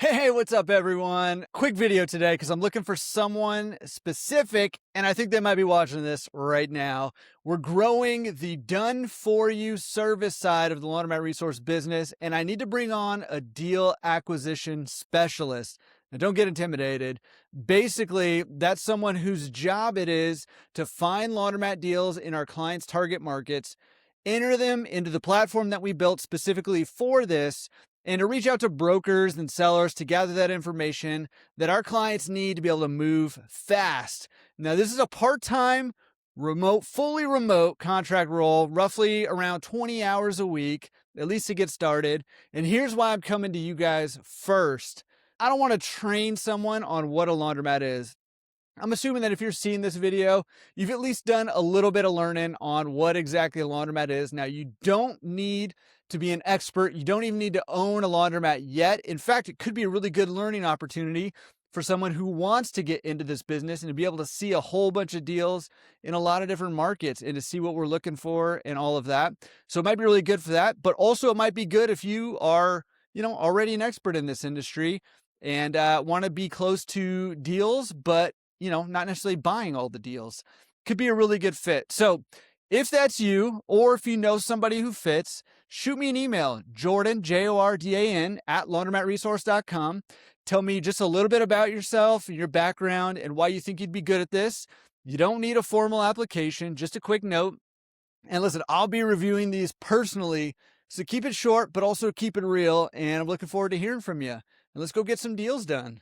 Hey, what's up, everyone? Quick video today because I'm looking for someone specific, and I think they might be watching this right now. We're growing the done for you service side of the Laundromat Resource business, and I need to bring on a deal acquisition specialist. Now, don't get intimidated. Basically, that's someone whose job it is to find laundromat deals in our clients' target markets, enter them into the platform that we built specifically for this, and to reach out to brokers and sellers to gather that information that our clients need to be able to move fast. Now, this is a part-time, fully remote contract role, roughly around 20 hours a week, at least to get started. And here's why I'm coming to you guys first. I don't want to train someone on what a laundromat is. I'm assuming that if you're seeing this video, you've at least done a little bit of learning on what exactly a laundromat is. Now, you don't need to be an expert. You don't even need to own a laundromat yet. In fact, it could be a really good learning opportunity for someone who wants to get into this business and to be able to see a whole bunch of deals in a lot of different markets and to see what we're looking for and all of that. So it might be really good for that, but also it might be good if you are, already an expert in this industry and want to be close to deals, but not necessarily buying all the deals. Could be a really good fit. So if that's you, or if you know somebody who fits, shoot me an email, Jordan, Jordan, at laundromatresource.com. Tell me just a little bit about yourself and your background and why you think you'd be good at this. You don't need a formal application, just a quick note. And listen, I'll be reviewing these personally, so keep it short, but also keep it real. And I'm looking forward to hearing from you. And let's go get some deals done.